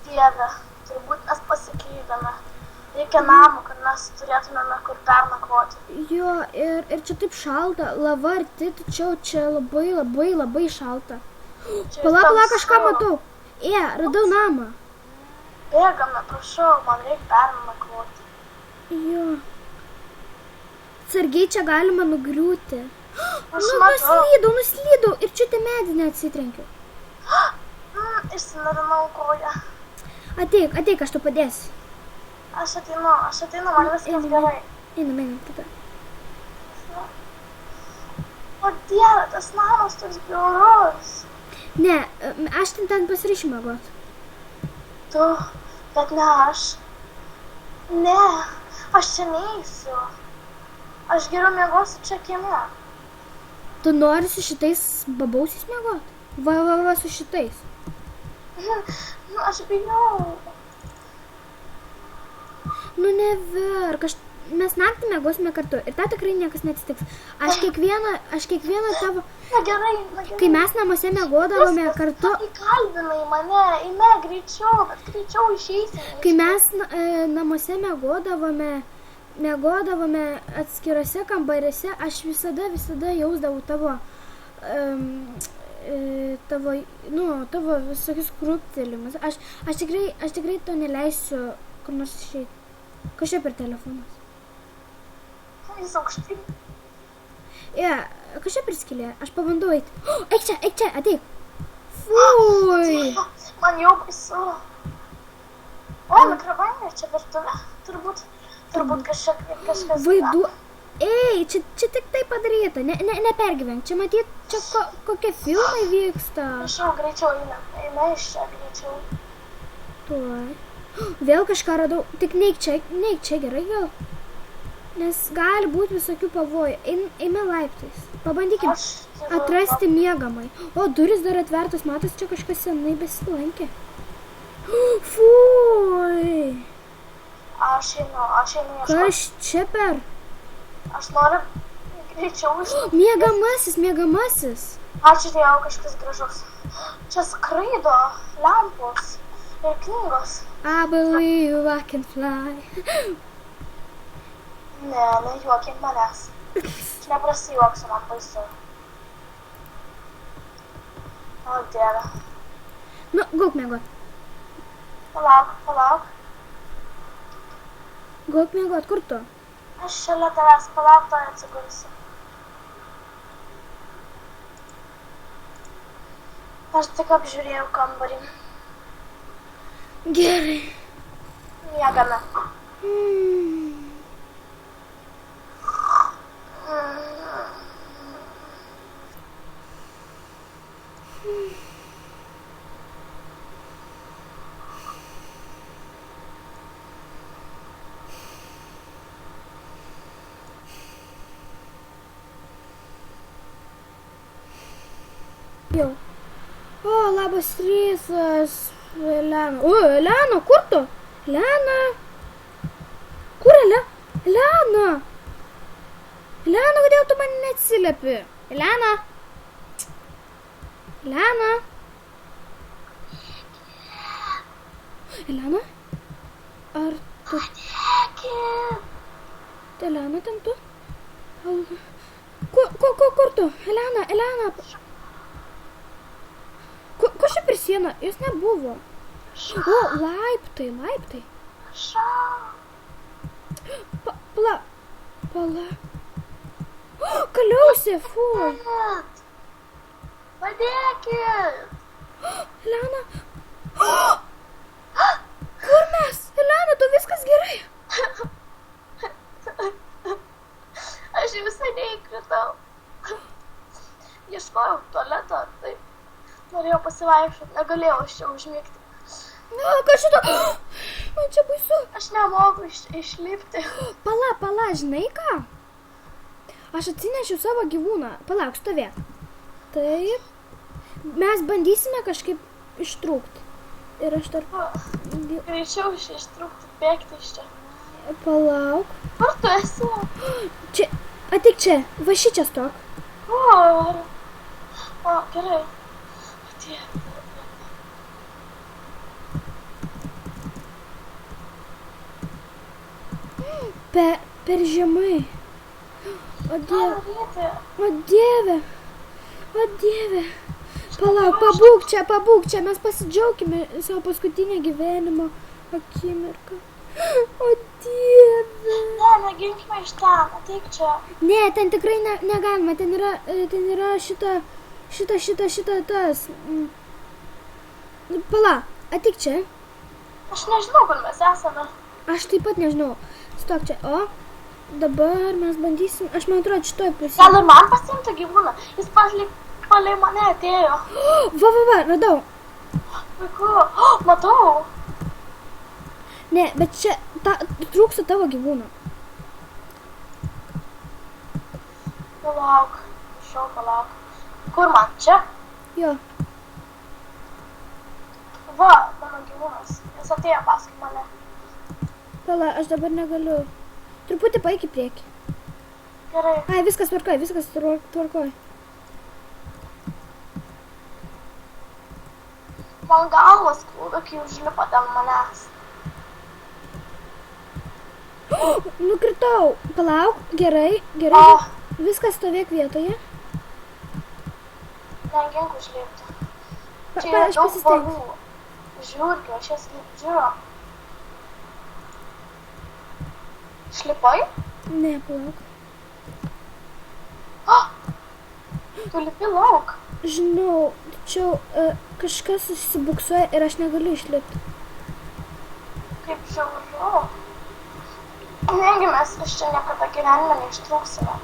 Dieve, turbūt mes pasiklydome. Reikia namo, kad mes turėtumėme kur pernakvoti. Jo, ir čia taip šalta, lava arti, tačiau čia labai šalta. Palauk, kažką matau. Radau namą. Bėgame, prašau, man reikia pernakvoti. Jo. Sargiai čia galima nugriūti. Nuslydau ir čia tą medį neatsitrenkiu. Išsinarinau koją. Ateik, aš tu padėsiu. Aš ateinu, man viskas gerai. Einam, tada. O Dieve, tas namas toks bjaurus. Ne, aš ten pasiryšiu miegot. Tu, bet ne aš. Ne, aš čia neįsiu. Aš geriau miegosiu čia kieme. Tu nori su šitais babausiais miegot? Va, su šitais. Aš bijau. Neverk, mes naktį miegosime kartu ir tą tikrai niekas neatsitiks. Aš kiekvieną tavo... Na gerai. Kai mes namuose miegodavome kartu... Įkalbinai mane, eime greičiau, bet greičiau išeisime. Kai mes namuose miegodavome atskirose kambarėse, aš visada jausdavau tavo visokius krūptelimus. Aš tikrai to neleisiu kur nors išeiti. Kas čia per telefonas? Jis aukštai. Kas čia per skylė? Aš pabandau eiti. Eik čia, ateik. Fui. Man jau baisu. O, mikrobangė čia virtuvė. Turbūt kažkas. Vaidu. Ei, čia tik tai padaryta. Nepergyvenk. Čia matyt, čia kokie filmai vyksta. Prašau, greičiau eime iš čia greičiau. Tuoj. Vėl kažką radau. Tik neik čia gerai gal. Nes gali būti visokių pavojų. Eime laiptais. Pabandykim atrasti miegamai. O, duris dar atvertos, matos, čia kažkas senai besilankė. Fui. Aš einu ieškoti. Kas čia per? Aš noriu greičiau išlipti. Miegamasis. Ačiū Dievui, kažkas gražus. Čia skraido lempos ir knygos. I believe I can fly. Ne, nejuokink manęs. Aš neprasijuoksiu, man baisu. O Dieve. Gauk miegot. Palauk. Gauk miegot, kur tu? Aš šalia tavęs, palauk, to atsigulsiu. Aš tik apžiūrėjau kambarį. Gerai. Miegame. Jau. O, labas rytas, Elena. O, Elena, kur tu? Elena. Kur Elena? Elena, kodėl tu man neatsiliepi? Elena. Elena. Ar tu... Padėkit. Elena, ten tu? Kur tu? Elena. Kur čia per sieną? Jos nebuvo. O, laiptai. Pala. Kaliausi, fui. Padėkit. Elena. Kur mes? Elena, tu viskas gerai? Aš visai neįkritau. Ieškojau tualeto, taip. Norėjau pasivaikščioti, negalėjau aš čia užmigti. Kas šito? Man čia baisu. Aš nemoku išlipti. Pala, žinai ką? Aš atsinešiau savo gyvūną. Palauk, stovėk. Taip. Mes bandysime kažkaip ištrūkti. Ir aš dar... Greičiau ištrūkti, bėgti iš čia. Palauk. Kur tu esi? Čia, ateik čia. Va šičia stok. O, gerai. Per žemai. O Ką Dieve. daryti? O Dieve. O Dieve. Palauk, pabūk čia. Mes pasidžiaukime savo paskutinę gyvenimo akimirką. O Dieve. Ne, neginkime iš ten, ateik čia. Ne, ten tikrai negalima. Ten yra šita tas. Pala, ateik čia. Aš nežinau, kur mes esame. Aš taip pat nežinau. Stok čia. O, dabar mes bandysim. Aš man atrodo, šitoj pusėje. Gal ir man pasiimti gyvūną? Jis palei mane atėjo. Va, radau. Vaiku, matau. Ne, bet čia trūksta tavo gyvūno. Palauk. Kur man? Čia? Jo. Va, mano gyvūnas. Jis atėjo paskui mane. Pala, aš dabar negaliu. Truputį paeik į priekį. Gerai. Ai, viskas tvarkoj. Man galvas skauda, kai užlipo dėl manęs. Nukritau. Palauk, gerai. Viskas stovėk vietoje. Negink užlipti. Čia Aš yra daug pasistengsiu. varų. Žiūrkiu, aš jas žiūriu. Šlipai? Ne, palauk. Tu lipi lauk. Žinau, tačiau kažkas susibuksuoja ir aš negaliu išlipti. Kaip žiauru. Negi mes iš čia niekada gyvenime neištrūksime.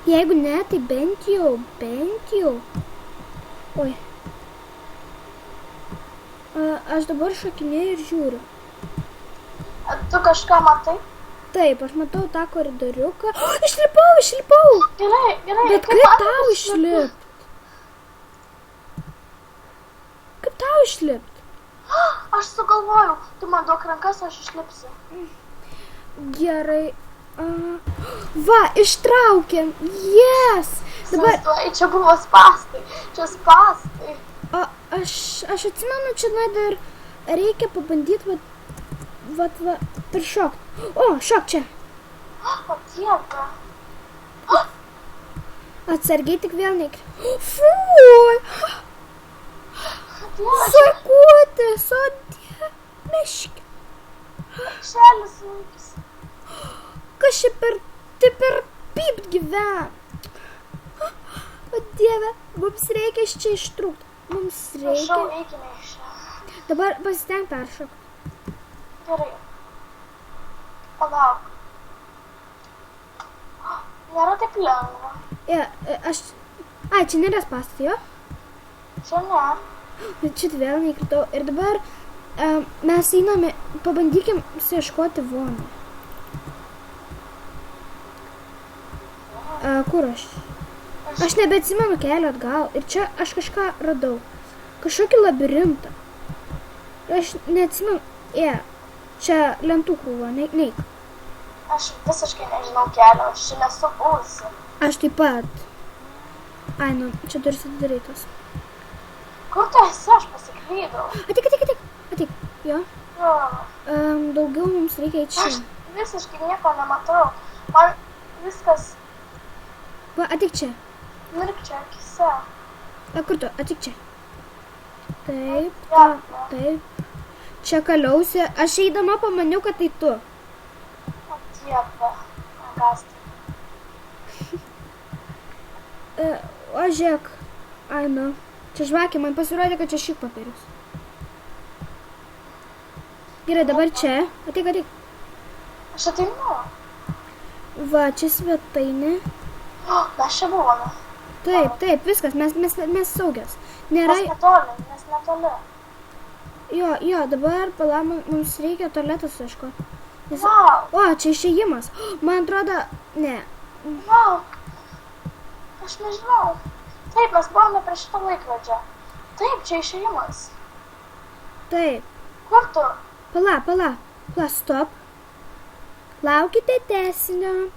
Jeigu ne, tai bent jau. Oi. Aš dabar šokinėju ir žiūriu. Tu kažką matai? Taip, aš matau tą koridoriuką. Išlipau! Gerai. Bet kaip tau išlipt? Aš sugalvojau. Tu man duok rankas, aš išlipsiu. Gerai. Va, ištraukėm. Yes! Dabar Čia buvo spąstai. Čia spąstai. aš atsimenu, čia dar reikia pabandyti va, peršokt. O, šok čia. O Dieve. Atsargiai tik vėl nekri. Fui! Sakutė, sodė, meškė. Šelis ūkis. Kas čia per pypt gyven? O Dieve, mums reikia iš čia ištrūkti. Prašau, eikime iš čia. Dabar pasitenk peršokti. Gerai. Palauk. Nėra taip lengva. Čia nėra spąstai, jo? Čia ne. Bet šitą vėl neįkritau. Ir dabar mes einame, pabandykim suieškoti voną. Kur aš? Aš nebeatsimenu kelio atgal. Ir čia aš kažką radau. Kažkokį labirintą. Aš neatsimenu. Čia lentų krūva, neik. Aš visiškai nežinau kelio, aš čia nesu buvusi. Aš taip pat. Ai, čia duris atidarytos. Kur tu esi? Aš pasiklydau. Ateik. Jo. Jo. Daugiau mums reikia eiti čia. Aš visiškai nieko nematau. Man viskas Va, ateik čia. mirkčia akise. Kur tu? Ateik čia. Taip. Čia kaliausi. Aš eidama pamaniau, kad tai tu. O Dieve. Gąsdina. O žiūrėk. Ai, Čia žvakė, man pasirodė, kad čia šik papirius. Gerai, dabar čia. Ateik. Aš ateinu. Va, čia svetainė. Mes čia buvome. Taip, viskas, mes saugios. Nėra... Mes netoli. Jo, dabar mums reikia tualetas ieškoti. Wow. O, čia išėjimas. Man atrodo, ne. Wow. Aš nežinau. Taip, mes buvome prie šito laikrodžio. Taip, čia išėjimas. Taip. Kur tu? Pala, stop. Laukite tęsinio.